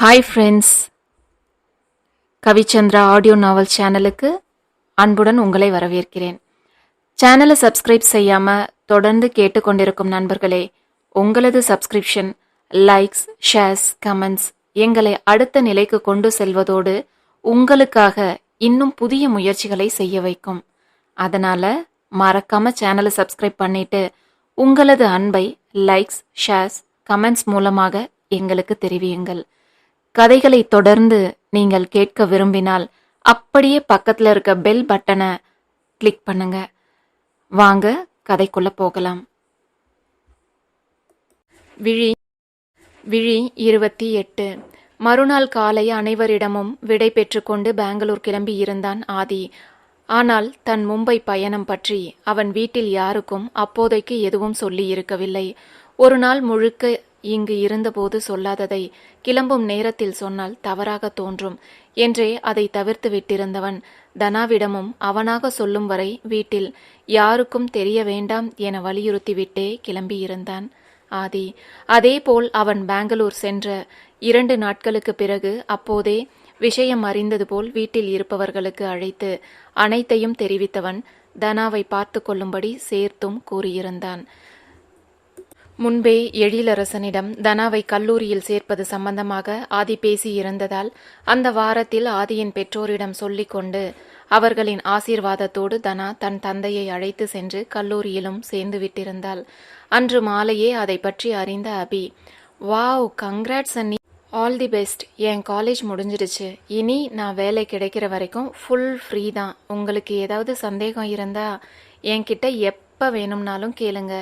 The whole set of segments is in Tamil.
ஹாய் ஃப்ரெண்ட்ஸ், கவிச்சந்திரா ஆடியோ நாவல் சேனலுக்கு அன்புடன் உங்களை வரவேற்கிறேன். சேனலை சப்ஸ்கிரைப் செய்யாமல் தொடர்ந்து கேட்டுக்கொண்டிருக்கும் நண்பர்களே, உங்களது சப்ஸ்கிரிப்ஷன், லைக்ஸ், ஷேர்ஸ், கமெண்ட்ஸ் எங்களை அடுத்த நிலைக்கு கொண்டு செல்வதோடு உங்களுக்காக இன்னும் புதிய முயற்சிகளை செய்ய வைக்கும். அதனால மறக்காம சேனலை சப்ஸ்கிரைப் பண்ணிட்டு உங்களது அன்பை லைக்ஸ், ஷேர்ஸ், கமெண்ட்ஸ் மூலமாக எங்களுக்கு தெரிவியுங்கள். கதைகளை தொடர்ந்து நீங்கள் கேட்க விரும்பினால் அப்படியே பக்கத்துல இருக்க பெல் பட்டனை கிளிக் பண்ணுங்க. வாங்க கதைக்குள்ள போகலாம். விழி 28. மறுநாள் காலை அனைவரிடமும் விடை பெற்றுக்கொண்டு பெங்களூர் கிளம்பி இருந்தான் ஆதி. ஆனால் தன் மும்பை பயணம் பற்றி அவன் வீட்டில் யாருக்கும் அப்போதைக்கு எதுவும் சொல்லி இருக்கவில்லை. ஒரு நாள் முழுக்க இங்கு இருந்தபோது சொல்லாததை கிளம்பும் நேரத்தில் சொன்னால் தவறாக தோன்றும் என்றே அதை தவிர்த்து விட்டிருந்தவன் தனாவிடமும் அவனாக சொல்லும் வரை வீட்டில் யாருக்கும் தெரிய வேண்டாம் என வலியுறுத்திவிட்டே கிளம்பியிருந்தான் ஆதி. அதேபோல் அவன் பெங்களூர் சென்ற 2 நாட்களுக்கு பிறகு அப்போதே விஷயம் அறிந்தது போல் வீட்டில் இருப்பவர்களுக்கு அழைத்து அனைத்தையும் தெரிவித்தவன் தனாவை பார்த்து கொள்ளும்படி சேர்த்தும் கூறியிருந்தான். முன்பே எழிலரசனிடம் தனாவை கல்லூரியில் சேர்ப்பது சம்பந்தமாக ஆதி பேசியிருந்ததால் அந்த வாரத்தில் ஆதியின் பெற்றோரிடம் சொல்லிக்கொண்டு அவர்களின் ஆசீர்வாதத்தோடு தனா தன் தந்தையை அழைத்து சென்று கல்லூரியிலும் சேர்ந்து விட்டிருந்தாள். அன்று மாலையே அதை பற்றி அறிந்த அபி, வாவ், கங்க்ராட்ஸ் அண்ணி, all the best, N college முடிஞ்சிடுச்சு, இனி நான் வேலை கிடைக்கிற வரைக்கும் ஃபுல் ஃப்ரீ தான், உங்களுக்கு ஏதாவது சந்தேகம் இருந்தா என்கிட்ட எப்போ வேணும்னாலும் கேளுங்க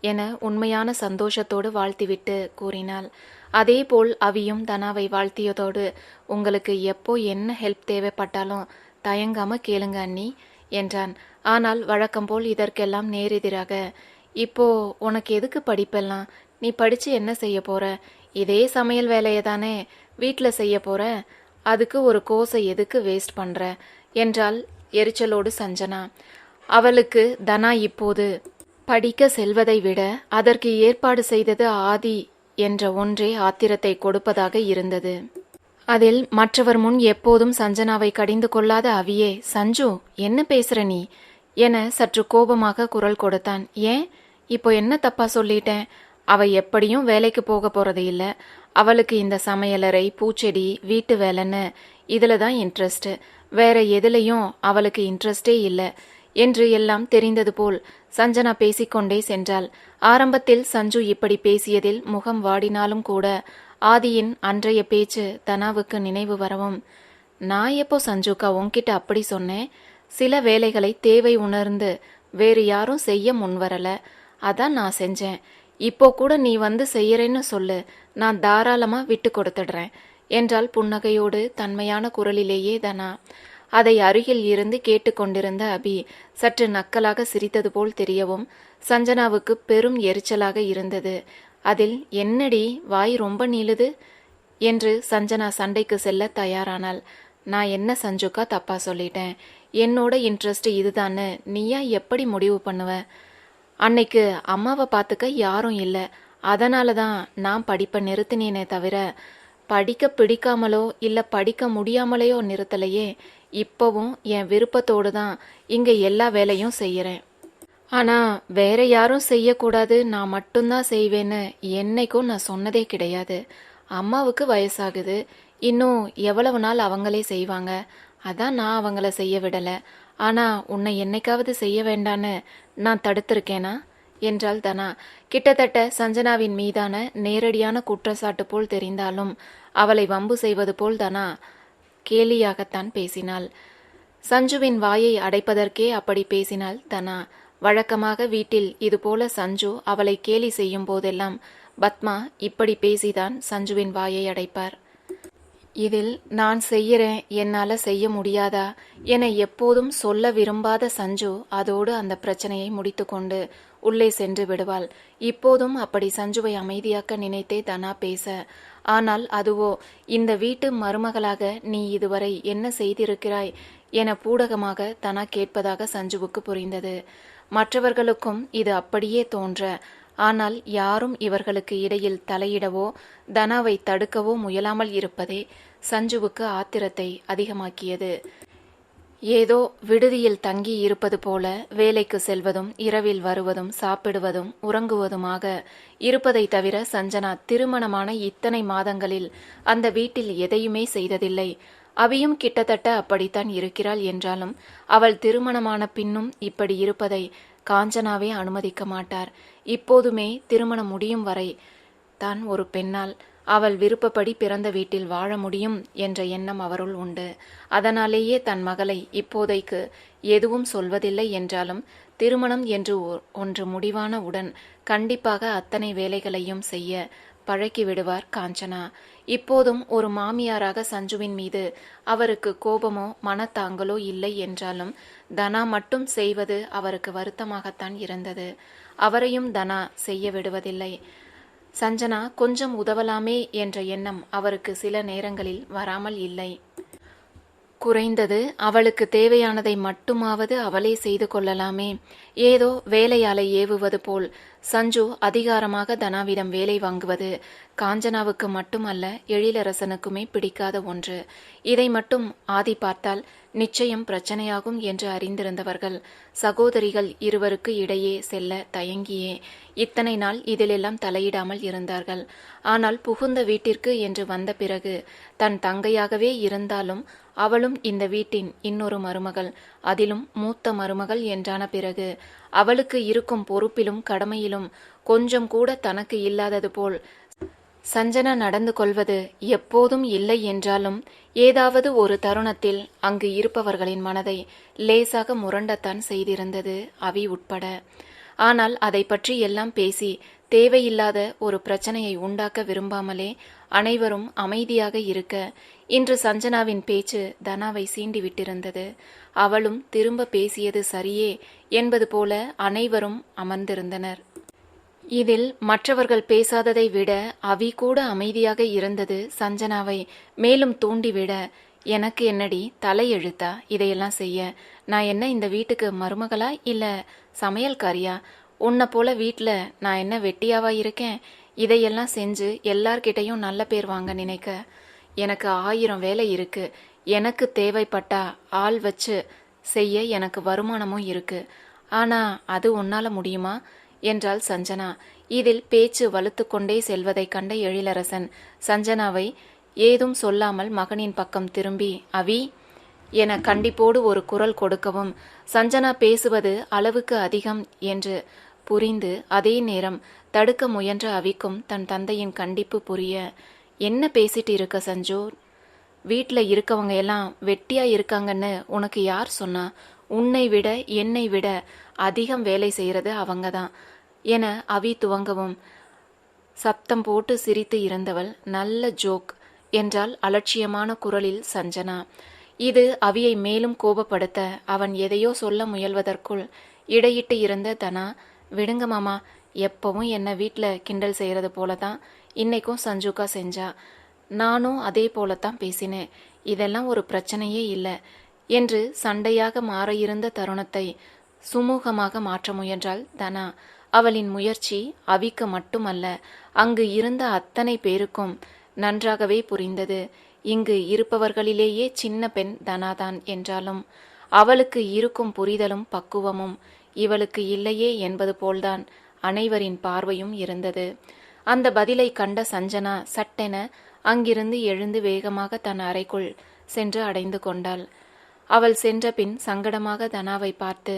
என உண்மையான சந்தோஷத்தோடு வாழ்த்திவிட்டு கூறினாள். அதேபோல் அவியும் தனாவை வாழ்த்தியதோடு, உங்களுக்கு எப்போ என்ன ஹெல்ப் தேவைப்பட்டாலும் தயங்காம கேளுங்க அண்ணி என்றான். ஆனால் வழக்கம் போல் இதற்கெல்லாம் நேரெதிராக, இப்போ உனக்கு எதுக்கு படிப்பெல்லாம், நீ படிச்சு என்ன செய்ய போற, இதே சமையல் வேலையை தானே வீட்டில் செய்ய போற, அதுக்கு ஒரு கோர்ஸை எதுக்கு வேஸ்ட் பண்ற என்றால் எரிச்சலோடு சஞ்சனா. அவளுக்கு தனா இப்போது படிக்க செல்வதை விட அதற்கு ஏற்பாடு செய்தது ஆதி என்ற ஒன்றே ஆத்திரத்தை கொடுப்பதாக இருந்தது. அதில் மற்றவர் முன் எப்போதும் சஞ்சனாவை கடிந்து கொள்ளாத அவியே, சஞ்சு என்ன பேசுற நீ என சற்று கோபமாக குரல் கொடுத்தான். ஏன், இப்போ என்ன தப்பா சொல்லிட்டேன், அவ எப்படியும் வேலைக்கு போக போறது இல்ல, அவளுக்கு இந்த சமையலறை, பூச்செடி, வீட்டு வேலைன்னு இதுல தான் இன்ட்ரெஸ்ட், வேற எதுலையும் அவளுக்கு இன்ட்ரெஸ்டே இல்லை என்று எல்லாம் தெரிந்தது போல் சஞ்சனா பேசிக்கொண்டே சென்றாள். ஆரம்பத்தில் சஞ்சு இப்படி பேசியதில் முகம் வாடினாலும் கூட ஆதியின் அன்றைய பேச்சு தனாவுக்கு நினைவு வரவும், நான் எப்போ சஞ்சுக்கா உன்கிட்ட அப்படி சொன்னேன், சில வேலைகளை தேவை உணர்ந்து வேறு யாரும் செய்ய முன்வரல, அதான் நான் செஞ்சேன், இப்போ கூட நீ வந்து செய்யறேன்னு சொல்லு, நான் தாராளமா விட்டு கொடுத்துடுறேன் என்றால் புன்னகையோடு தன்மையான குரலிலேயே தனா. அதை அருகில் இருந்து கேட்டுக்கொண்டிருந்த அபி சற்று நக்கலாக சிரித்தது போல் தெரியவும் சஞ்சனாவுக்கு பெரும் எரிச்சலாக இருந்தது. அதில், என்னடி வாய் ரொம்ப நீளுது என்று சஞ்சனா சண்டைக்கு செல்ல தயாரானாள். நான் என்ன சஞ்சுக்கா தப்பா சொல்லிட்டேன், என்னோட இன்ட்ரெஸ்ட் இதுதான்னு நீயா எப்படி முடிவு பண்ணுவ, அன்னைக்கு அம்மாவை பார்த்துக்க யாரும் இல்லை, அதனால தான் நான் படிப்பை நிறுத்தினேனே தவிர படிக்க பிடிக்காமலோ இல்லை படிக்க முடியாமலேயோ நிறுத்தலையே, இப்போவும் என் விருப்பத்தோடு தான் இங்கே எல்லா வேலையும் செய்கிறேன். ஆனால் வேற யாரும் செய்யக்கூடாது, நான் மட்டும்தான் செய்வேன்னு என்னைக்கும் நான் சொன்னதே கிடையாது. அம்மாவுக்கு வயசாகுது, இன்னும் எவ்வளவு நாள் அவங்களே செய்வாங்க, அதான் நான் அவங்கள செய்ய விடலை. ஆனால் உன்னை என்னைக்காவது செய்ய வேண்டான்னு நான் தடுத்திருக்கேனா என்றாள் தனா. கிட்டத்தட்ட சஞ்சனாவின் மீதான நேரடியான குற்றச்சாட்டு போல் தெரிந்தாலும் அவளை வம்பு செய்வது போல் தனா கேலியாகத்தான் பேசினாள். சஞ்சுவின் வாயை அடைப்பதற்கே அப்படி பேசினாள் தனா. வழக்கமாக வீட்டில் இதுபோல சஞ்சு அவளை கேலி செய்யும் போதெல்லாம் பத்மா இப்படி பேசிதான் சஞ்சுவின் வாயை அடைப்பார். இதில் நான் செய்யறேன், என்னால செய்ய முடியாதா என எப்போதும் சொல்ல விரும்பாத சஞ்சு அதோடு அந்த பிரச்சனையை முடித்து கொண்டு உள்ளே சென்று விடுவாள். இப்போதும் அப்படி சஞ்சுவை அமைதியாக்க நினைத்தே தனா பேச, ஆனால் அதுவோ இந்த வீட்டு மருமகளாக நீ இதுவரை என்ன செய்திருக்கிறாய் என பூடகமாக தனா கேட்பதாக சஞ்சுவுக்கு புரிந்தது. மற்றவர்களுக்கும் இது அப்படியே தோன்ற, ஆனால் யாரும் இவர்களுக்கு இடையில் தலையிடவோ தனாவை தடுக்கவோ முயலாமல் இருப்பதே சஞ்சுவுக்கு ஆத்திரத்தை அதிகமாக்கியது. ஏதோ விடுதியில் தங்கி இருப்பது போல வேலைக்கு செல்வதும் இரவில் வருவதும் சாப்பிடுவதும் உறங்குவதுமாக இருப்பதை தவிர சஞ்சனா திருமணமான இத்தனை மாதங்களில் அந்த வீட்டில் எதையுமே செய்ததில்லை. அவியும் கிட்டத்தட்ட அப்படித்தான் இருக்கிறாள் என்றாலும் அவள் திருமணமான பின்னும் இப்படி இருப்பதை காஞ்சனாவே அனுமதிக்க மாட்டார். இப்போதுமே திருமணம் முடியும் வரை தான் ஒரு பெண்ணால் அவள் விருப்பப்படி பிறந்த வீட்டில் வாழ முடியும் என்ற எண்ணம் அவருள் உண்டு. அதனாலேயே தன் மகளை இப்போதைக்கு எதுவும் சொல்வதில்லை என்றாலும் திருமணம் என்று ஒன்று முடிவான உடன் கண்டிப்பாக அத்தனை வேலைகளையும் செய்ய பழக்கி விடுவார் காஞ்சனா. இப்போதும் ஒரு மாமியாராக சஞ்சுவின் மீது அவருக்கு கோபமோ மனத்தாங்கலோ இல்லை என்றாலும் தனா மட்டும் செய்வது அவருக்கு வருத்தமாகத்தான் இருந்தது. அவரையும் தனா செய்ய விடுவதில்லை. சஞ்சனா கொஞ்சம் உதவலாமே என்ற எண்ணம் அவருக்கு சில நேரங்களில் வராமல் இல்லை. குறைந்தது அவளுக்கு தேவையானதை மட்டுமாவது அவளே செய்து கொள்ளலாமே. ஏதோ வேலையாளை ஏவுவது போல் சஞ்சு அதிகாரமாக தனாவிடம் வேலை வாங்குவது காஞ்சனாவுக்கு மட்டுமல்ல எழிலரசனுக்குமே பிடிக்காத ஒன்று. இதை மட்டும் ஆதி பார்த்தால் நிச்சயம் பிரச்சனையாகும் என்று அறிந்திருந்தவர்கள் சகோதரிகள் இருவருக்கு இடையே செல்ல தயங்கியே இத்தனை நாள் இதிலெல்லாம் தலையிடாமல் இருந்தார்கள். ஆனால் புகுந்த வீட்டிற்கு என்று வந்த பிறகு தன் தங்கையாகவே இருந்தாலும் அவளும் இந்த வீட்டின் இன்னொரு மருமகள், அதிலும் மூத்த மருமகள் என்றான பிறகு அவளுக்கு இருக்கும் பொறுப்பிலும் கடமையிலும் கொஞ்சம் கூட தனக்கு இல்லாதது போல் சஞ்சனா நடந்து கொள்வது எப்போதும் இல்லை என்றாலும் ஏதாவது ஒரு தருணத்தில் அங்கு இருப்பவர்களின் மனதை லேசாக முரண்டத்தான் செய்திருந்தது அவி உட்பட. ஆனால் அதை பற்றி எல்லாம் பேசி தேவையில்லாத ஒரு பிரச்சனையை உண்டாக்க விரும்பாமலே அனைவரும் அமைதியாக இருக்க இன்று சஞ்சனாவின் பேச்சு தனாவை சீண்டிவிட்டிருந்தது. அவளும் திரும்ப பேசியது சரியே என்பது போல அனைவரும் அமர்ந்திருந்தனர். இதில் மற்றவர்கள் பேசாததை விட அவி கூட அமைதியாக இருந்தது சஞ்சனாவை மேலும் தூண்டிவிட, எனக்கு என்னடி தலையெழுத்தா இதையெல்லாம் செய்ய? நான் என்ன இந்த வீட்டுக்கு மருமகளா இல்ல சமையல்காரியா? உன்னை போல வீட்டில் நான் என்ன வெட்டியாவா இருக்கேன்? இதையெல்லாம் செஞ்சு எல்லார்கிட்டையும் நல்ல பேர் வாங்க நினைக்க? எனக்கு 1000 வேலை இருக்கு. எனக்கு தேவைப்பட்டா ஆள் வச்சு செய்ய எனக்கு வருமானமும் இருக்கு. ஆனா அது உன்னால முடியுமா என்றாள் சஞ்சனா. இதில் பேச்சு வலுத்து கொண்டே செல்வதை கண்ட எழிலரசன் சஞ்சனாவை ஏதும் சொல்லாமல் மகனின் பக்கம் திரும்பி அவி என கண்டிப்போடு ஒரு குரல் கொடுக்கவும் சஞ்சனா பேசுவது அளவுக்கு அதிகம் என்று புரிந்து அதே நேரம் தடுக்க முயன்ற அவிக்கும் தன் தந்தையின் கண்டிப்பு புரிய, என்ன பேசிட்டு இருக்க சஞ்சு? வீட்டில் இருக்கவங்க எல்லாம் வெட்டியா இருக்காங்கன்னு உனக்கு யார் சொன்னா? உன்னை விட என்னை விட அதிகம் வேலை செய்யறது அவங்க தான் என அவி துவங்கவும் சப்தம் போட்டு சிரித்து இருந்தவள் நல்ல ஜோக் என்றால் அலட்சியமான குரலில் சஞ்சனா. இது அவியை மேலும் கோபப்படுத்த அவன் எதையோ சொல்ல முயல்வதற்குள் இடையிட்டு இருந்த தனா, விடுங்க மாமா, எப்பவும் என்ன வீட்டில் கிண்டல் செய்கிறது போல தான் இன்னைக்கும் சஞ்சுக்கா செஞ்சா. நானும் அதே போலத்தான் பேசினேன். இதெல்லாம் ஒரு பிரச்சனையே இல்லை என்று சண்டையாக மாற இருந்த தருணத்தை சுமூகமாக மாற்ற முயன்றாள் தனா. அவளின் முயற்சி அவிக்கு மட்டுமல்ல அங்கு இருந்த அத்தனை பேருக்கும் நன்றாகவே புரிந்தது. இங்கு இருப்பவர்களிலேயே சின்ன பெண் தனாதான் என்றாலும் அவளுக்கு இருக்கும் புரிதலும் பக்குவமும் இவளுக்கு இல்லையே என்பது போல்தான் அனைவரின் பார்வையும் இருந்தது. அந்த பதிலை கண்ட சஞ்சனா சட்டென அங்கிருந்து எழுந்து வேகமாக தன் அறைக்குள் சென்று அடைந்து கொண்டாள். அவள் சென்ற பின் சங்கடமாக தனாவை பார்த்து,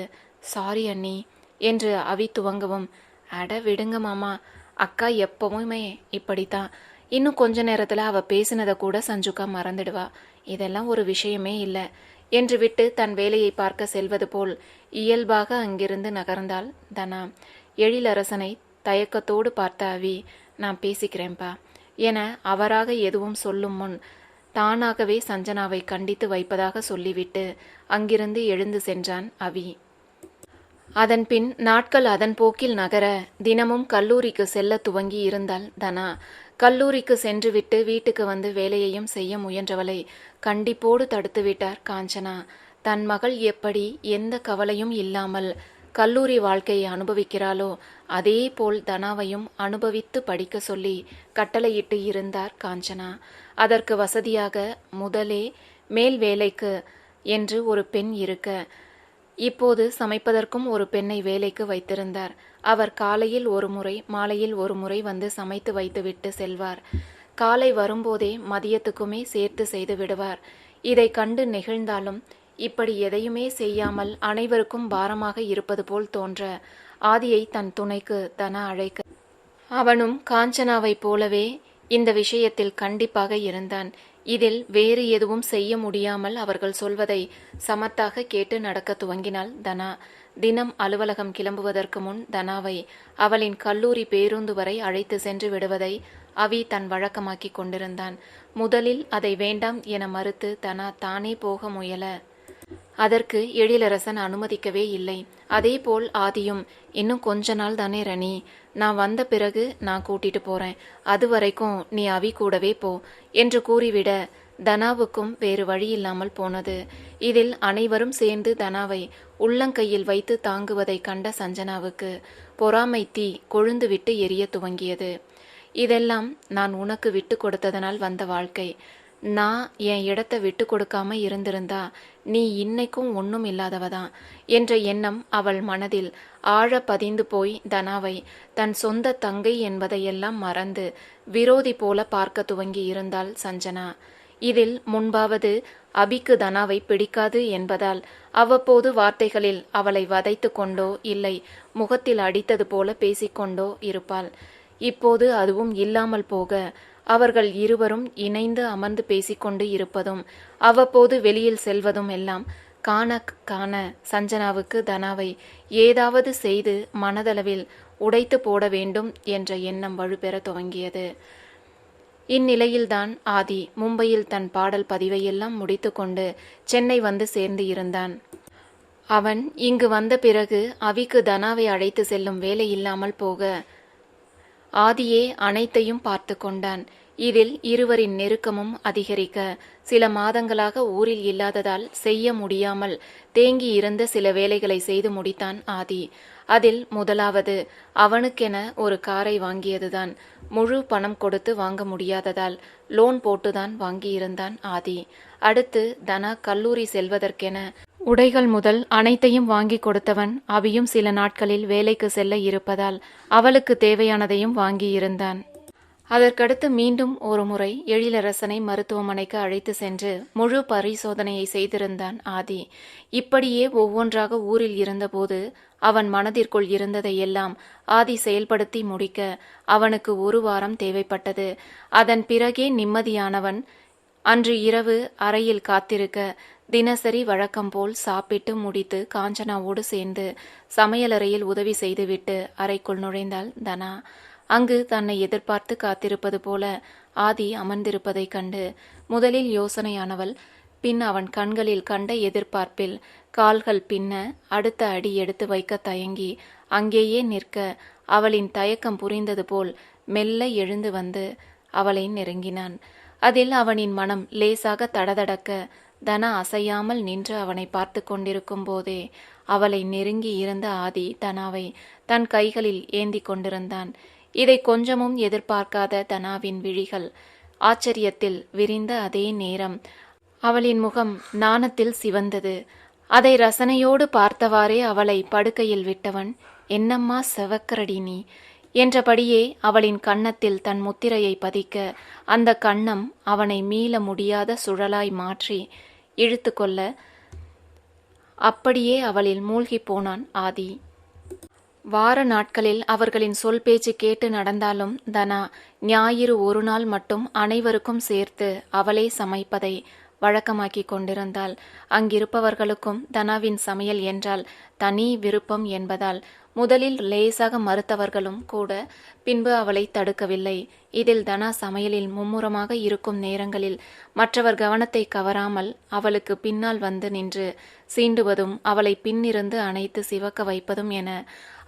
சாரி அண்ணி என்று அவி துவங்கவும், அட விடுங்க மாமா, அக்கா எப்பவுமே இப்படித்தான். இன்னும் கொஞ்ச நேரத்துல அவ பேசினதை கூட சஞ்சுக்கா மறந்துடுவா. இதெல்லாம் ஒரு விஷயமே இல்லை என்று விட்டு தன் வேலையை பார்க்க செல்வது போல் இயல்பாக அங்கிருந்து நகர்ந்தாள் தனா. எழிலரசனை தயக்கத்தோடு பார்த்த அவி, நான் பேசிக்கிறேன்பா என அவராக எதுவும் சொல்லும் முன் தானாகவே சஞ்சனாவை கண்டித்து வைப்பதாக சொல்லிவிட்டு அங்கிருந்து எழுந்து சென்றான் அவி. அதன்பின் நாட்கள் அதன் போக்கில் நகர தினமும் கல்லூரிக்கு செல்ல துவங்கி இருந்தாள் தனா. கல்லூரிக்கு சென்றுவிட்டு வீட்டுக்கு வந்து வேலையையும் செய்ய முயன்றவளை கண்டிப்போடு தடுத்துவிட்டார் காஞ்சனா. தன் மகள் எப்படி எந்த கவலையும் இல்லாமல் கல்லூரி வாழ்க்கையை அனுபவிக்கிறாளோ அதே போல் தனாவையும் அனுபவித்து படிக்க சொல்லி கட்டளையிட்டு இருந்தார் காஞ்சனா. அதற்கு வசதியாக முதலே மேல் வேலைக்கு என்று ஒரு பெண் இருக்க, இப்போது சமைப்பதற்கும் ஒரு பெண்ணை வேலைக்கு வைத்திருந்தார். அவர் காலையில் ஒரு முறை மாலையில் ஒரு முறை வந்து சமைத்து வைத்துவிட்டு செல்வார். காலை வரும்போதே மதியத்துக்குமே சேர்த்து செய்து விடுவார். இதை கண்டு நெகிழ்ந்தாலும் இப்படி எதையுமே செய்யாமல் அனைவருக்கும் பாரமாக இருப்பது போல் தோன்ற ஆதியை தன் துணைக்கு தனா அழைக்க, அவனும் காஞ்சனாவைப் போலவே இந்த விஷயத்தில் கண்டிப்பாக இருந்தான். இதில் வேறு எதுவும் செய்ய முடியாமல் அவர்கள் சொல்வதை சமத்தாக கேட்டு நடக்க துவங்கினாள் தனா. தினம் அலுவலகம் கிளம்புவதற்கு முன் தனாவை அவளின் கல்லூரி பேருந்து வரை அழைத்து சென்று விடுவதை அவி தன் வழக்கமாக்கி கொண்டிருந்தான். முதலில் அதை வேண்டாம் என மறுத்து தனா தானே போக முயல, அதற்கு எழிலரசன் அனுமதிக்கவே இல்லை. அதேபோல் ஆதியும், இன்னும் கொஞ்ச நாள் தானே ரணி, நான் வந்த பிறகு நான் கூட்டிட்டு போறேன், அது வரைக்கும் நீ அவி கூடவே போ என்று கூறிவிட தனாவுக்கும் வேறு வழி இல்லாமல் போனது. இதில் அனைவரும் சேர்ந்து தனாவை உள்ளங்கையில் வைத்து தாங்குவதை கண்ட சஞ்சனாவுக்கு பொறாமை தீ கொழுந்து விட்டு எரிய துவங்கியது. இதெல்லாம் நான் உனக்கு விட்டு கொடுத்ததனால் வந்த வாழ்க்கை. நான் என் இடத்த விட்டு கொடுக்காம இருந்திருந்தா நீ இன்னைக்கும் ஒன்றும் இல்லாதவதான் என்ற எண்ணம் அவள் மனதில் ஆழ பதிந்து போய் தனாவை தன் சொந்த தங்கை என்பதையெல்லாம் மறந்து விரோதி போல பார்க்க துவங்கி இருந்தாள் சஞ்சனா. இதில் முன்பாவது அபிக்கு தனாவை பிடிக்காது என்பதால் அவ்வப்போது வார்த்தைகளில் அவளை வதைத்து கொண்டோ இல்லை முகத்தில் அடித்தது போல பேசிக்கொண்டோ இருப்பாள். இப்போது அதுவும் இல்லாமல் போக அவர்கள் இருவரும் இணைந்து அமர்ந்து பேசிக்கொண்டு இருப்பதும் அவ்வப்போது வெளியில் செல்வதும் எல்லாம் காண காண சஞ்சனாவுக்கு தனாவை ஏதாவது செய்து மனதளவில் உடைத்து போட வேண்டும் என்ற எண்ணம் வலுப்பெற துவங்கியது. இந்நிலையில்தான் ஆதி மும்பையில் தன் பாடல் பதிவையெல்லாம் முடித்து கொண்டு சென்னை வந்து சேர்ந்து இருந்தான். அவன் இங்கு வந்த பிறகு அவிக்கு தனாவை அழைத்து செல்லும் வேலை இல்லாமல் போக ஆதியே அனைத்தையும் பார்த்து கொண்டான். இதில் இருவரின் நெருக்கமும் அதிகரிக்க சில மாதங்களாக ஊரில் இல்லாததால் செய்ய முடியாமல் தேங்கி இருந்த சில வேலைகளை செய்து முடித்தான் ஆதி. அதில் முதலாவது அவனுக்கென ஒரு காரை வாங்கியதுதான். முழு பணம் கொடுத்து வாங்க முடியாததால் லோன் போட்டுதான் வாங்கியிருந்தான் ஆதி. அடுத்து தனா கல்லூரி செல்வதற்கென உடைகள் முதல் அனைத்தையும் வாங்கி கொடுத்தவன் அவியும் சில நாட்களில் வேலைக்கு செல்ல இருப்பதால் அவளுக்கு தேவையானதையும் வாங்கியிருந்தான். அதற்கடுத்து மீண்டும் ஒரு முறை எழிலரசனை மருத்துவமனைக்கு அழைத்து சென்று முழு பரிசோதனையை செய்திருந்தான் ஆதி. இப்படியே ஒவ்வொன்றாக ஊரில் இருந்தபோது அவன் மனதிற்குள் இருந்ததையெல்லாம் ஆதி செயல்படுத்தி முடிக்க அவனுக்கு ஒரு வாரம் தேவைப்பட்டது. அதன் பிறகே நிம்மதியானவன். அன்று இரவு அறையில் காத்திருக்க தினசரி வழக்கம் போல் சாப்பிட்டு முடித்து காஞ்சனாவோடு சேர்ந்து சமையலறையில் உதவி செய்துவிட்டு அறைக்குள் நுழைந்தாள் தனா. அங்கு தன்னை எதிர்பார்த்து காத்திருப்பது போல ஆதி அமர்ந்திருப்பதைக் கண்டு முதலில் யோசனையானவள். பின் அவன் கண்களில் கண்ட எதிர்பார்ப்பில் கால்கள் பின்ன அடுத்த அடி எடுத்து வைக்க தயங்கி அங்கேயே நிற்க அவளின் தயக்கம் புரிந்தது போல் மெல்ல எழுந்து வந்து அவளை நெருங்கினான். அதில் அவனின் மனம் லேசாக தடதடக்க தனா அசையாமல் நின்று அவனை பார்த்து கொண்டிருக்கும் போதே அவளை நெருங்கி இருந்த ஆதி தனாவை தன் கைகளில் ஏந்தி கொண்டிருந்தான். இதை கொஞ்சமும் எதிர்பார்க்காத தனாவின் விழிகள் ஆச்சரியத்தில் விரிந்த அதே நேரம் அவளின் முகம் நாணத்தில் சிவந்தது. அதை ரசனையோடு பார்த்தவாறே அவளை படுக்கையில் விட்டவன், என்னம்மா செவக்கரடி நீ என்றபடியே அவளின் கன்னத்தில் தன் முத்திரையை பதிக்க அந்த கன்னம் அவனை மீள முடியாத சுழலாய் மாற்றி இழுத்து கொள்ள அப்படியே அவளில் மூழ்கி போனான் ஆதி. வார நாட்களில் அவர்களின் சொல் பேச்சு கேட்டு நடந்தாலும் தனா ஞாயிறு ஒரு நாள் மட்டும் அனைவருக்கும் சேர்த்து அவளே சமைப்பதை வழக்கமாக்கி கொண்டிருந்தாள். அங்கிருப்பவர்களுக்கும் தனாவின் சமையல் என்றால் தனி விருப்பம் என்பதால் முதலில் லேசாக மறுத்தவர்களும் கூட பின்பு அவளை தடுக்கவில்லை. இதில் தனா சமையலில் மும்முரமாக இருக்கும் நேரங்களில் மற்றவர் கவனத்தை கவராமல் அவளுக்கு பின்னால் வந்து நின்று சீண்டுவதும் அவளை பின்னிருந்து அணைத்து சிவக்க வைப்பதும் என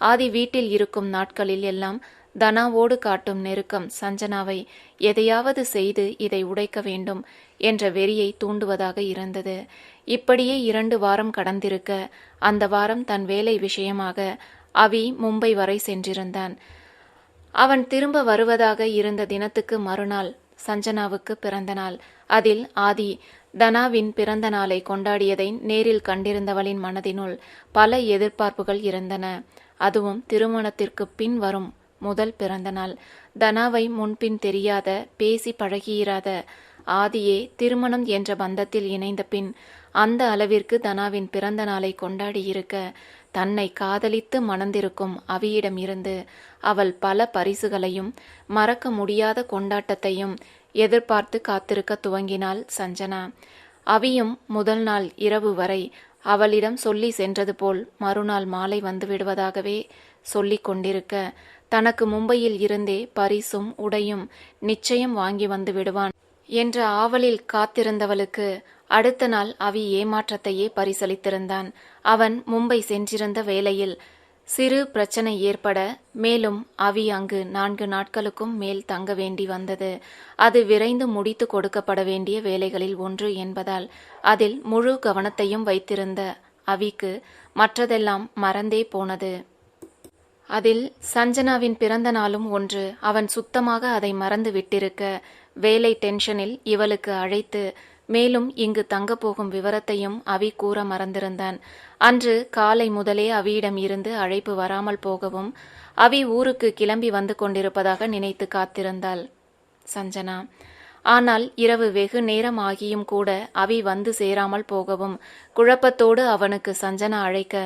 ஆதி வீட்டில் இருக்கும் நாட்களில் எல்லாம் தனாவோடு காட்டும் நெருக்கம் சஞ்சனாவை எதையாவது செய்து இதை உடைக்க வேண்டும் என்ற வெறியை தூண்டுவதாக இருந்தது. இப்படியே 2 வாரம் கடந்திருக்க, அந்த வாரம் தன் வேலை விஷயமாக அவி மும்பை வரை சென்றிருந்தான். அவன் திரும்ப வருவதாக இருந்த தினத்துக்கு மறுநாள் சஞ்சனாவுக்கு பிறந்த நாள். அதில் ஆதி தனாவின் பிறந்த நாளை கொண்டாடியதை நேரில் கண்டிருந்தவளின் மனதினுள் பல எதிர்பார்ப்புகள் இருந்தன. அதுவும் திருமணத்திற்கு பின் வரும் முதல் பிறந்த நாள். தனாவை முன்பின் தெரியாத, பேசி பழகியிராத ஆதியே திருமணம் என்ற பந்தத்தில் இணைந்த பின் அந்த அளவிற்கு தனாவின் பிறந்த நாளை கொண்டாடியிருக்க, தன்னை காதலித்து மணந்திருக்கும் அவியிடம் இருந்து அவள் பல பரிசுகளையும் மறக்க முடியாத கொண்டாட்டத்தையும் எதிர்பார்த்து காத்திருக்க துவங்கினாள் சஞ்சனா. அவியும் முதல் நாள் இரவு வரை அவளிடம் சொல்லி சென்றது போல் மறுநாள் மாலை வந்து விடுவதாகவே சொல்லிக் கொண்டிருக்க, தனக்கு மும்பையில் இருந்தே பரிசும் உடையும் நிச்சயம் வாங்கி வந்து விடுவான் என்ற ஆவலில் காத்திருந்தவளுக்கு அடுத்த நாள் அவி ஏமாற்றத்தையே பரிசளித்திருந்தான். அவன் மும்பை சென்றிருந்த வேளையில் சிறு பிரச்சனை ஏற்பட, மேலும் அவி அங்கு 4 நாட்களுக்கும் மேல் தங்க வேண்டி வந்தது. அது விரைந்து முடித்து கொடுக்கப்பட வேண்டிய வேலைகளில் ஒன்று என்பதால் அதில் முழு கவனத்தையும் வைத்திருந்த அவிக்கு மற்றதெல்லாம் மறந்தே போனது. அதில் சஞ்சனாவின் பிறந்த நாளும் ஒன்று. அவன் சுத்தமாக அதை மறந்து விட்டிருக்க, வேலை டென்ஷனில் இவளுக்கு அழைத்து மேலும் இங்கு தங்கப்போகும் விவரத்தையும் அவி கூற மறந்திருந்தான். அன்று காலை முதலே அவியிடம் இருந்து அழைப்பு வராமல் போகவும், அவி ஊருக்கு கிளம்பி வந்து கொண்டிருப்பதாக நினைத்து காத்திருந்தாள் சஞ்சனா. ஆனால் இரவு வெகு நேரம் ஆகியும் கூட அவி வந்து சேராமல் போகவும் குழப்பத்தோடு அவனுக்கு சஞ்சனா அழைக்க,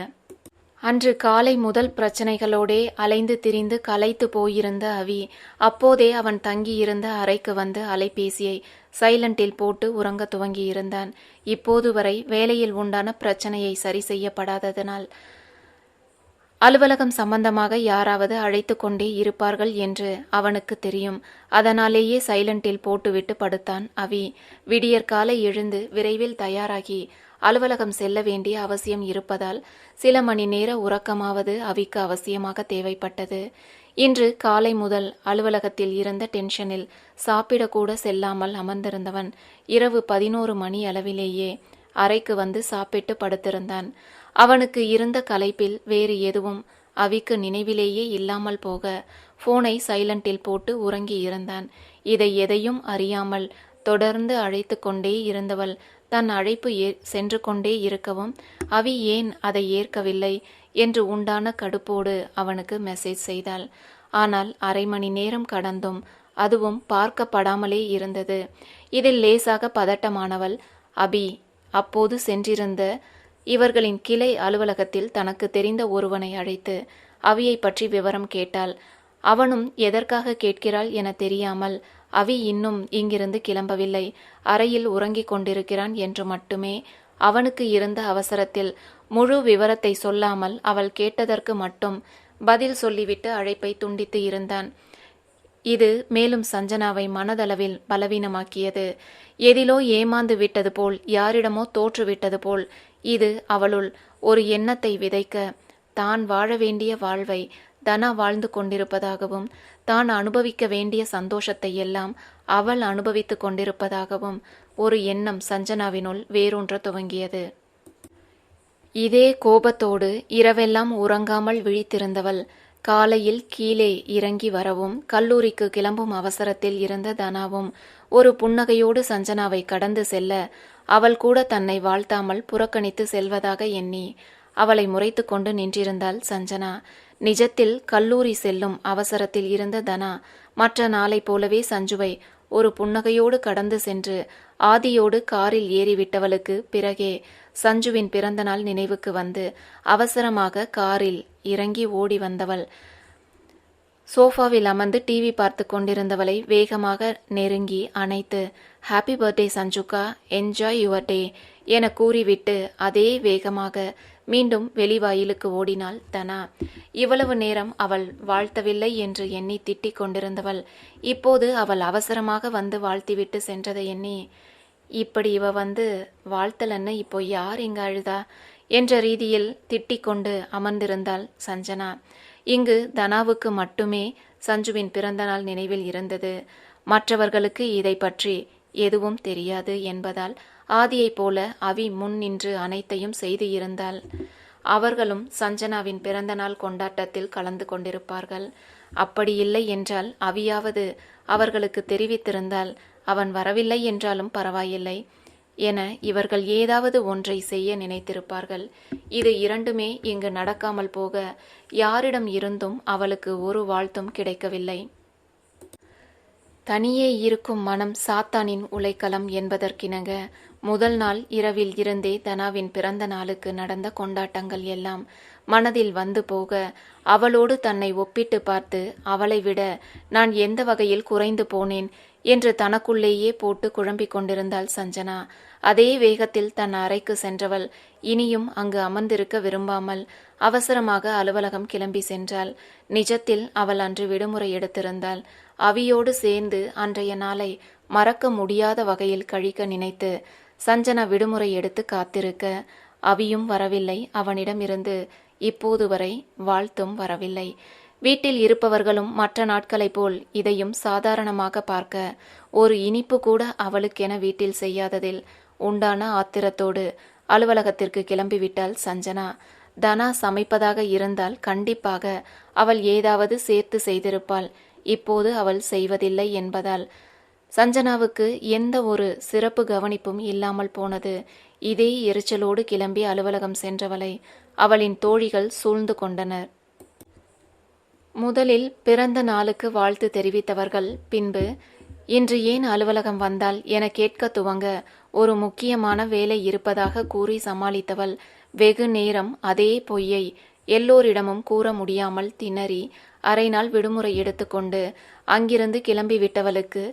அன்று காலை முதல் பிரச்சனைகளோடே அலைந்து திரிந்து களைத்து போயிருந்த அவி அப்போதே அவன் தங்கியிருந்த அறைக்கு வந்து அலைபேசியை சைலண்டில் போட்டு உறங்க துவங்கியிருந்தான். இப்போது வரை வேலையில் உண்டான பிரச்சனையை சரி செய்யப்படாததனால் அலுவலகம் சம்பந்தமாக யாராவது அழைத்து கொண்டே இருப்பார்கள் என்று அவனுக்கு தெரியும். அதனாலேயே சைலண்டில் போட்டுவிட்டு படுத்தான் அவி. விடியற்காலை எழுந்து விரைவில் தயாராகி அலுவலகம் செல்ல வேண்டிய அவசியம் இருப்பதால் சில மணி நேர உறக்கமாவது அவிக்கு அவசியமாக தேவைப்பட்டது. இன்று காலை முதல் அலுவலகத்தில் இருந்த டென்ஷனில் சாப்பிடக்கூட செல்லாமல் அமர்ந்திருந்தவன் இரவு 11 மணி அளவிலேயே அறைக்கு வந்து சாப்பிட்டு படுத்திருந்தான். அவனுக்கு இருந்த களைப்பில் வேறு எதுவும் அவிக்கு நினைவிலேயே இல்லாமல் போக போனை சைலண்டில் போட்டு உறங்கி இருந்தான். இதை எதையும் அறியாமல் தொடர்ந்து அழைத்து கொண்டே இருந்தவள் தன் அழைப்பு சென்று கொண்டே இருக்கவும் அவி ஏன் அதை ஏற்கவில்லை என்று உண்டான கடுப்போடு அவனுக்கு மெசேஜ் செய்தாள். ஆனால் அரை மணி நேரம் கடந்தும் அதுவும் பார்க்கப்படாமலே இருந்தது. இதில் லேசாக பதட்டமானவள் அபி அப்போது சென்றிருந்த இவர்களின் கிளை அலுவலகத்தில் தனக்கு தெரிந்த ஒருவனை அழைத்து அவியை பற்றி விவரம் கேட்டாள். அவனும் எதற்காக கேட்கிறாள் என தெரியாமல், அவி இன்னும் இங்கிருந்து கிளம்பவில்லை, அறையில் உறங்கிக் கொண்டிருக்கிறான் என்று மட்டுமே அவனுக்கு இருந்த அவசரத்தில் முழு விவரத்தை சொல்லாமல் அவள் கேட்டதற்கு மட்டும் பதில் சொல்லிவிட்டு அழைப்பை துண்டித்து இருந்தான். இது மேலும் சஞ்சனாவை மனதளவில் பலவீனமாக்கியது. எதிலோ ஏமாந்து விட்டது போல், யாரிடமோ தோற்றுவிட்டது போல் இது அவளுள் ஒரு எண்ணத்தை விதைக்க, தான் வாழ வேண்டிய வாழ்வை தனா வாழ்ந்து கொண்டிருப்பதாகவும், தான் அனுபவிக்க வேண்டிய சந்தோஷத்தை எல்லாம் அவள் அனுபவித்து கொண்டிருப்பதாகவும் ஒரு எண்ணம் சஞ்சனாவினுள் வேரூன்ற துவங்கியது. இதே கோபத்தோடு இரவெல்லாம் உறங்காமல் விழித்திருந்தவள் காலையில் கீழே இறங்கி வரவும் கல்லூரிக்கு கிளம்பும் அவசரத்தில் இருந்த தனாவும் ஒரு புன்னகையோடு சஞ்சனாவை கடந்து செல்ல, அவள் கூட தன்னை வாழ்த்தாமல் புறக்கணித்து செல்வதாக எண்ணி அவளை முறைத்து கொண்டு நின்றிருந்தாள் சஞ்சனா. நிஜத்தில் கல்லூரி செல்லும் அவசரத்தில் இருந்த தனா மற்ற நாளை போலவே சஞ்சுவை ஒரு புன்னகையோடு கடந்து சென்று ஆதியோடு காரில் ஏறிவிட்டவளுக்கு பிறகே சஞ்சுவின் பிறந்த நாள் நினைவுக்கு வந்து அவசரமாக காரில் இறங்கி ஓடி வந்தவள் சோஃபாவில் அமர்ந்து டிவி பார்த்து கொண்டிருந்தவளை வேகமாக நெருங்கி அணைத்து, ஹாப்பி பர்த்டே சஞ்சுக்கா, என்ஜாய் யுவர் டே என கூறிவிட்டு அதே வேகமாக மீண்டும் வெளிவாயிலுக்கு ஓடினாள் தனா. இவ்வளவு நேரம் அவள் வாழ்த்தவில்லை என்று எண்ணி திட்டிக் கொண்டிருந்தவள் இப்போது அவள் அவசரமாக வந்து வாழ்த்திவிட்டு சென்றதை எண்ணி, இப்படி இவ வந்து வாழ்த்தலன்னு இப்போ யார் இங்க அழுதா என்ற ரீதியில் திட்டிக் கொண்டு அமர்ந்திருந்தாள் சஞ்சனா. இங்கு தனாவுக்கு மட்டுமே சஞ்சுவின் பிறந்தநாள் நினைவில் இருந்தது. மற்றவர்களுக்கு இதை பற்றி எதுவும் தெரியாது என்பதால் ஆதியைப் போல அவி முன் நின்று அனைத்தையும் செய்து இருந்தாள். அவர்களும் சஞ்சனாவின் பிறந்த நாள் கொண்டாட்டத்தில் கலந்து கொண்டிருப்பார்கள். அப்படி இல்லை என்றால் அவியாவது அவர்களுக்கு தெரிவித்திருந்தால் அவன் வரவில்லை என்றாலும் பரவாயில்லை என இவர்கள் ஏதாவது ஒன்றை செய்ய நினைத்திருப்பார்கள். இது இரண்டுமே இங்கு நடக்காமல் போக யாரிடம் இருந்தும் அவளுக்கு ஒரு வாழ்த்தும் கிடைக்கவில்லை. தனியே இருக்கும் மனம் சாத்தானின் உலைக்களம் என்பதற்கிணங்க முதல் நாள் இரவில் இருந்தே தனாவின் பிறந்த நாளுக்கு நடந்த கொண்டாட்டங்கள் எல்லாம் மனதில் வந்து போக அவளோடு தன்னை ஒப்பிட்டு பார்த்து அவளை விட நான் எந்த வகையில் குறைந்து போனேன் என்று தனக்குள்ளேயே போட்டு குழம்பிக் கொண்டிருந்தாள் சஞ்சனா. அதே வேகத்தில் தன் அறைக்கு சென்றவள் இனியும் அங்கு அமர்ந்திருக்க விரும்பாமல் அவசரமாக அலுவலகம் கிளம்பி சென்றாள். நிஜத்தில் அவள் அன்று விடுமுறை எடுத்திருந்தாள். அவியோடு சேர்ந்து அன்றைய நாளை மறக்க முடியாத வகையில் கழிக்க நினைத்து சஞ்சனா விடுமுறை எடுத்து காத்திருக்க அவியும் வரவில்லை. அவனிடமிருந்து இப்போது வரை வாழ்த்தும் வரவில்லை. வீட்டில் இருப்பவர்களும் மற்ற நாட்களைப் போல் இதையும் சாதாரணமாக பார்க்க ஒரு இனிப்பு கூட அவளுக்கென வீட்டில் செய்யாததில் உண்டான ஆத்திரத்தோடு அலுவலகத்திற்கு கிளம்பிவிட்டாள் சஞ்சனா. தனா சமைப்பதாக இருந்தால் கண்டிப்பாக அவள் ஏதாவது சேர்த்து செய்திருப்பாள். இப்போது அவள் செய்வதில்லை என்பதால் சஞ்சனாவுக்கு எந்த ஒரு சிறப்பு கவனிப்பும் இல்லாமல் போனது. இதே எரிச்சலோடு கிளம்பி அலுவலகம் சென்றவளை அவளின் தோழிகள் சூழ்ந்து கொண்டனர். முதலில் பிறந்த நாளுக்கு வாழ்த்து தெரிவித்தவர்கள் பின்பு இன்று ஏன் அலுவலகம் வந்தால் என கேட்க துவங்க ஒரு முக்கியமான வேலை இருப்பதாக கூறி சமாளித்தவள் வெகு நேரம் அதே பொய்யை எல்லோரிடமும் கூற முடியாமல் திணறி அரை நாள் விடுமுறை எடுத்துக்கொண்டு அங்கிருந்து கிளம்பிவிட்டவளுக்கு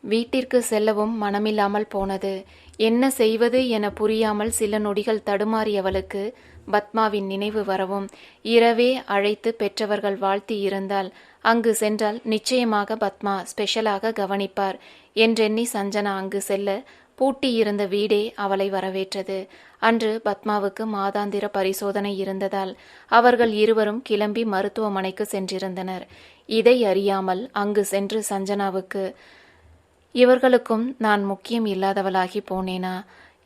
வீட்டிற்கு செல்லவும் மனமில்லாமல் போனது. என்ன செய்வது என புரியாமல் சில நொடிகள் தடுமாறியவளுக்கு பத்மாவின் நினைவு வரவும் இரவே அழைத்து பெற்றவர்கள் வாழ்த்தி இருந்தால் அங்கு சென்றால் நிச்சயமாக பத்மா ஸ்பெஷலாக கவனிப்பார் என்றெண்ணி சஞ்சனா அங்கு செல்ல பூட்டியிருந்த வீடே அவளை வரவேற்றது. அன்று பத்மாவுக்கு மாதாந்திர பரிசோதனை இருந்ததால் அவர்கள் இருவரும் கிளம்பி மருத்துவமனைக்கு சென்றிருந்தனர். இதை அறியாமல் அங்கு சென்று சஞ்சனாவுக்கு இவர்களுக்கும் நான் முக்கியம் இல்லாதவளாகி போனேனா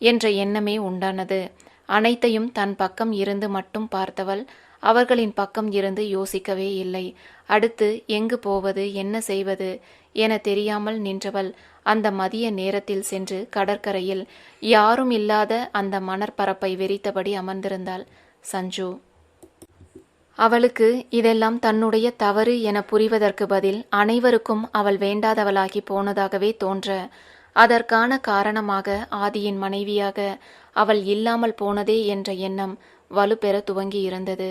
என்ற எண்ணமே உண்டானது. அனைத்தையும் தன் பக்கம் இருந்து மட்டும் பார்த்தவள் அவர்களின் பக்கம் இருந்து யோசிக்கவே இல்லை. அடுத்து எங்கு போவது என்ன செய்வது என தெரியாமல் நின்றவள் அந்த மதிய நேரத்தில் சென்று கடற்கரையில் யாரும் இல்லாத அந்த மணற்பரப்பை வெறித்தபடி அமர்ந்திருந்தாள் சஞ்சு. அவளுக்கு இதெல்லாம் தன்னுடைய தவறு என புரிவதற்கு பதில் அனைவருக்கும் அவள் வேண்டாதவளாகி போனதாகவே தோன்ற அதற்கான காரணமாக ஆதியின் மனைவியாக அவள் இல்லாமல் போனதே என்ற எண்ணம் வலுப்பெற துவங்கி இருந்தது.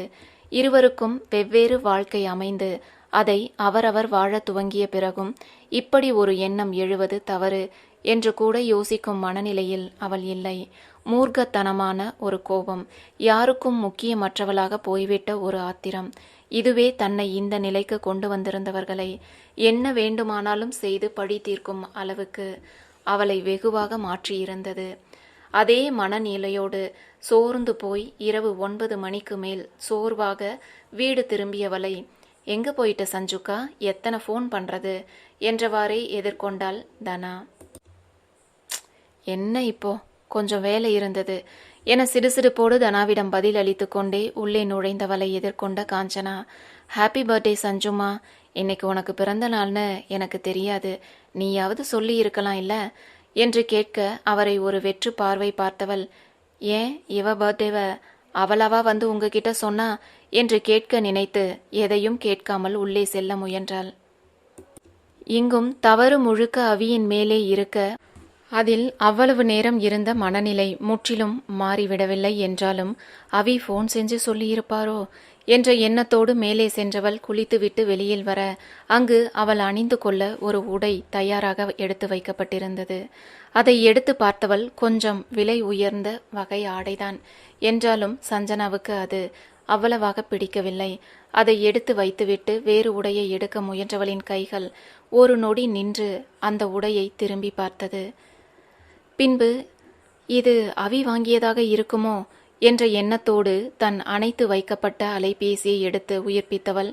இருவருக்கும் வெவ்வேறு வாழ்க்கை அமைந்து அதை அவரவர் வாழ துவங்கிய பிறகும் இப்படி ஒரு எண்ணம் எழுவது தவறு என்று கூட யோசிக்கும் மனநிலையில் அவள் இல்லை. மூர்க்கத்தனமான ஒரு கோபம், யாருக்கும் முக்கியமற்றவளாக போய்விட்ட ஒரு ஆத்திரம், இதுவே தன்னை இந்த நிலைக்கு கொண்டு வந்திருந்தவர்களை என்ன வேண்டுமானாலும் செய்து பழி தீர்க்கும் அளவுக்கு அவளை வெகுவாக மாற்றியிருந்தது. அதே மனநிலையோடு சோர்ந்து போய் இரவு 9 மணிக்கு மேல் சோர்வாக வீடு திரும்பியவளை எங்க போயிட்ட சஞ்சுக்கா, எத்தனை ஃபோன் பண்றது என்றவாறே எதிர்கொண்டாள் தனா. என்ன இப்போ கொஞ்சம் வேலை இருந்தது என சிடுசிடுப்போடு தனாவிடம் பதில் அளித்து கொண்டே உள்ளே நுழைந்தவளை எதிர்கொண்ட காஞ்சனா. ஹாப்பி பர்த்டே சஞ்சுமா, இன்னைக்கு உனக்கு பிறந்த நாள்னு எனக்கு தெரியாது, நீயாவது சொல்லி இருக்கலாம் இல்ல என்று கேட்க அவரை ஒரு வெற்று பார்வை பார்த்தவள், ஏன் இவ பர்த்டேவ அவளவா வந்து உங்ககிட்ட சொன்னா என்று கேட்க நினைத்து எதையும் கேட்காமல் உள்ளே செல்ல முயன்றாள். இங்கும் தவறு முழுக்க அவியின் மேலே இருக்க அதில் அவ்வளவு நேரம் இருந்த மனநிலை முற்றிலும் மாறிவிடவில்லை என்றாலும் அவி ஃபோன் செஞ்சு சொல்லியிருப்பாரோ என்ற எண்ணத்தோடு மேலே சென்றவள் குளித்துவிட்டு வெளியில் வர அங்கு அவள் அணிந்து கொள்ள ஒரு உடை தயாராக எடுத்து வைக்கப்பட்டிருந்தது. அதை எடுத்து பார்த்தவள் கொஞ்சம் விலை உயர்ந்த வகை ஆடைதான் என்றாலும் சஞ்சனாவுக்கு அது அவ்வளவாக பிடிக்கவில்லை. அதை எடுத்து வைத்துவிட்டு வேறு உடையை எடுக்க முயன்றவளின் கைகள் ஒரு நொடி நின்று அந்த உடையை திரும்பி பார்த்தது. பின்பு இது அவி வாங்கியதாக இருக்குமோ என்ற எண்ணத்தோடு தன் அணைத்து வைக்கப்பட்ட அலைபேசியை எடுத்து உயிர்ப்பித்தவள்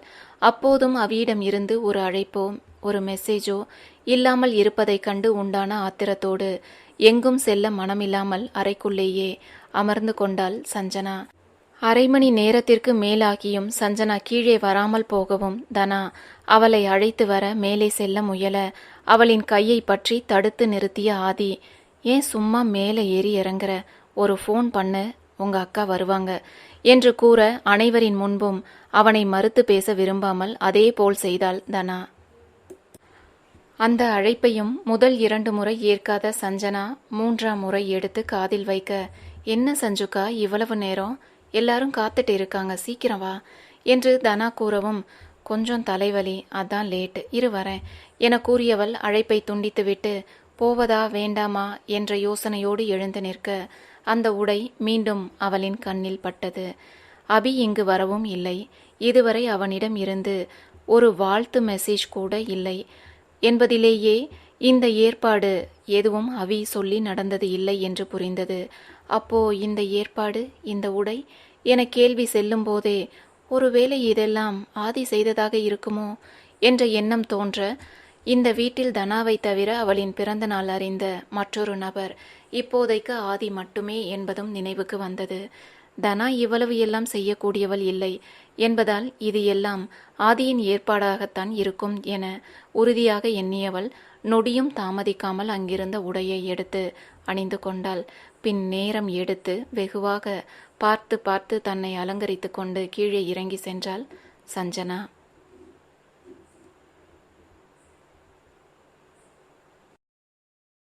அப்போதும் அவியிடம் இருந்து ஒரு அழைப்போ ஒரு மெசேஜோ இல்லாமல் இருப்பதைக் கண்டு உண்டான ஆத்திரத்தோடு எங்கும் செல்ல மனமில்லாமல் அறைக்குள்ளேயே அமர்ந்து கொண்டாள் சஞ்சனா. அரை மணி நேரத்திற்கு மேலாகியும் சஞ்சனா கீழே வராமல் போகவும் தனா அவளை அழைத்து வர மேலே செல்ல முயல அவளின் கையை பற்றி தடுத்து நிறுத்திய ஆதி, ஏன் சும்மா மேலே ஏறி இறங்குற, ஒரு ஃபோன் பண்ணு, உங்க அக்கா வருவாங்க என்று கூற அனைவரின் முன்பும் அவனை மறுத்து பேச விரும்பாமல் அதே போல் செய்தாள் தனா. அந்த அழைப்பையும் முதல் 2 முறை ஏற்காத சஞ்சனா 3ஆம் முறை எடுத்து காதில் வைக்க, என்ன சஞ்சுக்கா இவ்வளவு நேரம், எல்லாரும் காத்துட்டு இருக்காங்க, சீக்கிரம் வா என்று தனா கூறவும், கொஞ்சம் தலைவலி, அதான் லேட், இரு வரேன் என கூறியவள் அழைப்பை துண்டித்துவிட்டு போவதா வேண்டாமா என்ற யோசனையோடு எழுந்து நிற்க அந்த உடை மீண்டும் அவளின் கண்ணில் பட்டது. அபி இங்கு வரவும் இல்லை. இதுவரை அவனிடம் இருந்து ஒரு வாழ்த்து மெசேஜ் கூட இல்லை என்பதிலேயே இந்த ஏற்பாடு எதுவும் அவி சொல்லி நடந்தது இல்லை என்று புரிந்தது. அப்போ இந்த ஏற்பாடு, இந்த உடை என கேள்வி செல்லும் போதே ஒருவேளை இதெல்லாம் ஆதி செய்ததாக இருக்குமோ என்ற எண்ணம் தோன்ற, இந்த வீட்டில் தனாவை தவிர அவளின் பிறந்த நாள் அறிந்த மற்றொரு நபர் இப்போதைக்கு ஆதி மட்டுமே என்பதும் நினைவுக்கு வந்தது. தனா இவ்வளவு எல்லாம் செய்யக்கூடியவள் இல்லை என்பதால் இது எல்லாம் ஆதியின் ஏற்பாடாகத்தான் இருக்கும் என உறுதியாக எண்ணியவள் நொடியும் தாமதிக்காமல் அங்கிருந்த உடையை எடுத்து அணிந்து கொண்டாள். பின் நேரம் எடுத்து வெகுவாக பார்த்து பார்த்து தன்னை அலங்கரித்து கொண்டு கீழே இறங்கி சென்றாள் சஞ்சனா.